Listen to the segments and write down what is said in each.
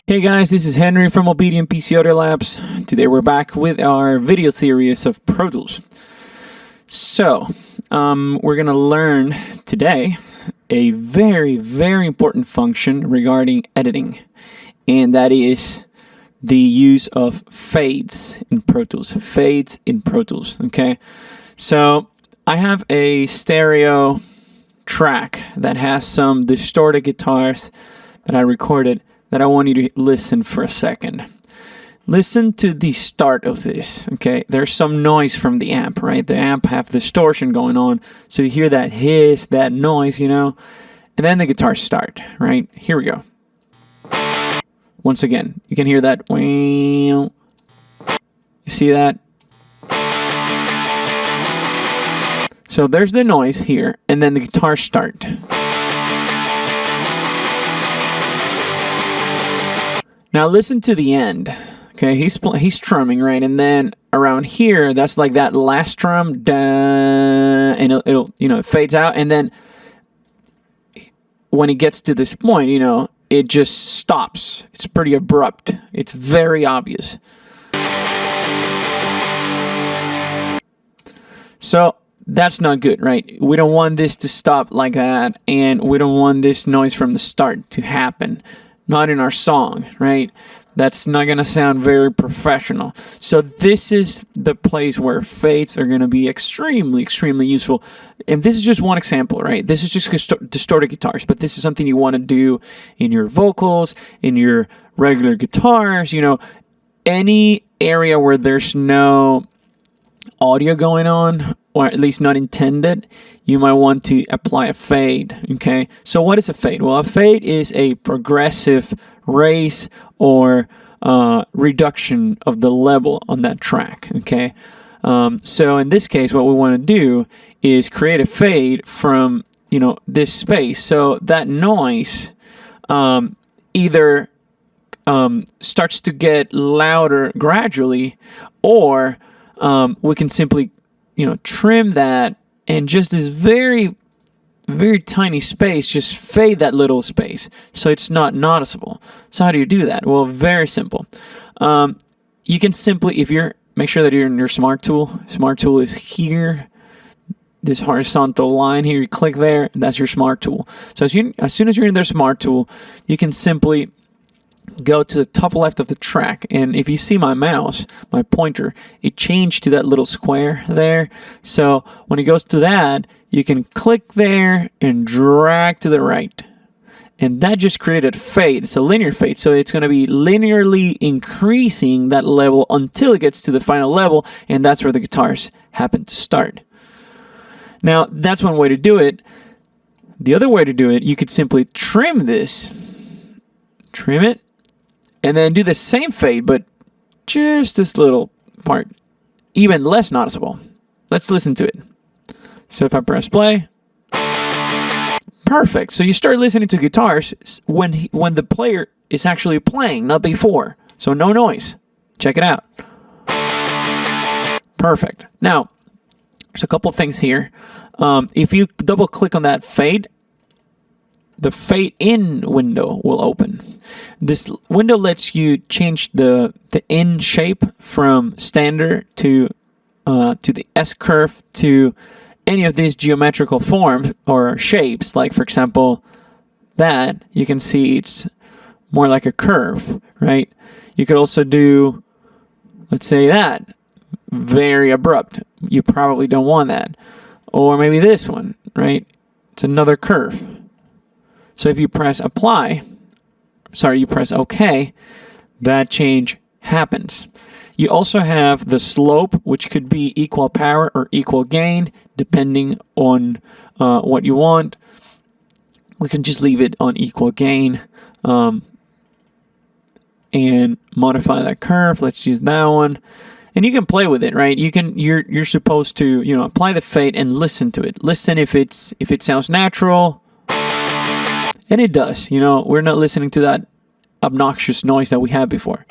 Hey guys, this is Henry from OBEDIA PC Audio Labs. Today we're back with our video series of Pro Tools. So, we're going to learn today a very, very important function regarding editing. And that is the use of fades in Pro Tools. Fades in Pro Tools, okay? So, I have a stereo track that has some distorted guitars that I recorded that I want you to listen for a second. Listen to the start of this, okay? There's some noise from the amp, right? The amp have distortion going on, so you hear that hiss, that noise, you know? And then the guitars start, right? Here we go. Once again, you can hear that. You see that? So there's the noise here, and then the guitars start. Now listen to the end. Okay, he's strumming, right? And then around here, that's like that last strum, and it'll it fades out, and then when it gets to this point, it just stops. It's pretty abrupt. It's very obvious. So that's not good, right? We don't want this to stop like that, and we don't want this noise from the start to happen. Not in our song, right? That's not going to sound very professional. So this is the place where fades are going to be extremely, extremely useful. And this is just one example, right? This is just distorted guitars, but this is something you want to do in your vocals, in your regular guitars, any area where there's no audio going on, or at least not intended, you might want to apply a fade, okay? So what is a fade? Well, a fade is a progressive raise or reduction of the level on that track, okay? So in this case, what we want to do is create a fade from, this space. So that noise either starts to get louder gradually, or we can simply trim that, and just this very, very tiny space, just fade that little space so it's not noticeable. So how do you do that? Well, very simple. You can simply, make sure that you're in your Smart Tool. Smart Tool is here. This horizontal line here, you click there, and that's your Smart Tool. So as soon as you're in their Smart Tool, you can simply go to the top left of the track, and if you see my mouse, my pointer, it changed to that little square there. So when it goes to that, you can click there and drag to the right, and that just created a fade. It's a linear fade, so it's going to be linearly increasing that level until it gets to the final level, and that's where the guitars happen to start. Now that's one way to do it. The other way to do it, you could simply trim this, trim it, and then do the same fade, but just this little part, even less noticeable. Let's listen to it. So if I press play, perfect. So you start listening to guitars when the player is actually playing, not before. So no noise. Check it out. Perfect. Now, there's a couple things here. If you double click on that fade, the fade in window will open. This window lets you change the in shape from standard to the S curve to any of these geometrical forms or shapes. Like for example, that you can see it's more like a curve, right? You could also do, let's say that, very abrupt. You probably don't want that. Or maybe this one, right? It's another curve. So if you press you press OK, that change happens. You also have the slope, which could be equal power or equal gain, depending on what you want. We can just leave it on equal gain and modify that curve. Let's use that one. And you can play with it, right? You're supposed to, apply the fade and listen to it. Listen if it sounds natural. And it does, we're not listening to that obnoxious noise that we had before.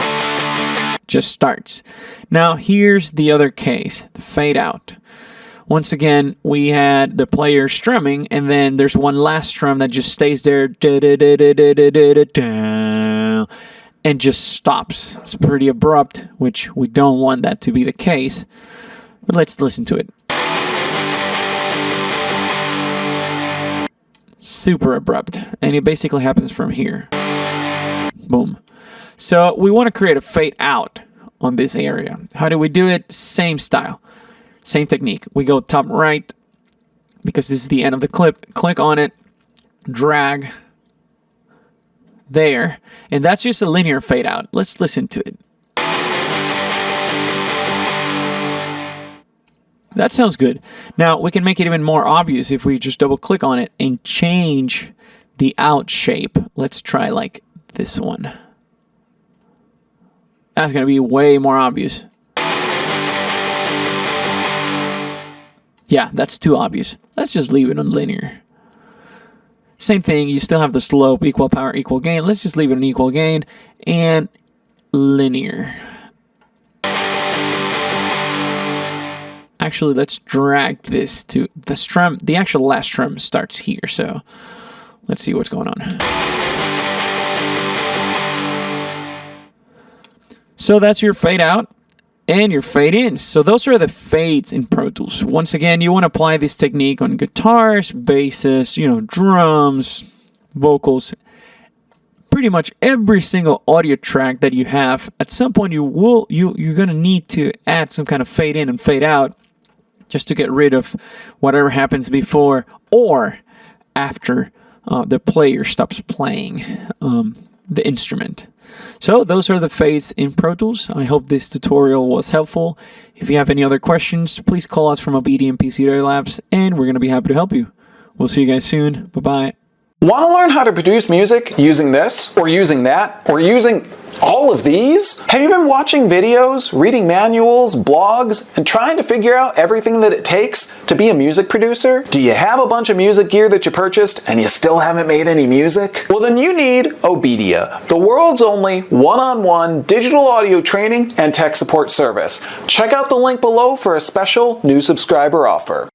Just starts. Now, here's the other case, the fade out. Once again, we had the player strumming, and then there's one last strum that just stays there. and just stops. It's pretty abrupt, which we don't want that to be the case. But let's listen to it. Super abrupt, and it basically happens from here. Boom. So we want to create a fade out on this area. How do we do it? Same style, same technique. We go top right, because this is the end of the clip. Click on it, drag there, and that's just a linear fade out. Let's listen to it. That sounds good. Now we can make it even more obvious if we just double click on it and change the out shape. Let's try like this one. That's going to be way more obvious. Yeah, that's too obvious. Let's just leave it on linear. Same thing, you still have the slope, equal power, equal gain. Let's just leave it on equal gain and linear. Actually, let's drag this to the strum. The actual last strum starts here, so let's see what's going on. So that's your fade out and your fade in. So those are the fades in Pro Tools. Once again, you want to apply this technique on guitars, basses, drums, vocals. Pretty much every single audio track that you have, at some point you're gonna need to add some kind of fade in and fade out, just to get rid of whatever happens before or after the player stops playing the instrument. So those are the fades in Pro Tools. I hope this tutorial was helpful. If you have any other questions, please call us from OBEDIA and PC Labs, and we're going to be happy to help you. We'll see you guys soon. Bye-bye. Want to learn how to produce music using this, or using that, or using all of these? Have you been watching videos, reading manuals, blogs, and trying to figure out everything that it takes to be a music producer? Do you have a bunch of music gear that you purchased and you still haven't made any music? Well, then you need OBEDIA, the world's only one-on-one digital audio training and tech support service. Check out the link below for a special new subscriber offer.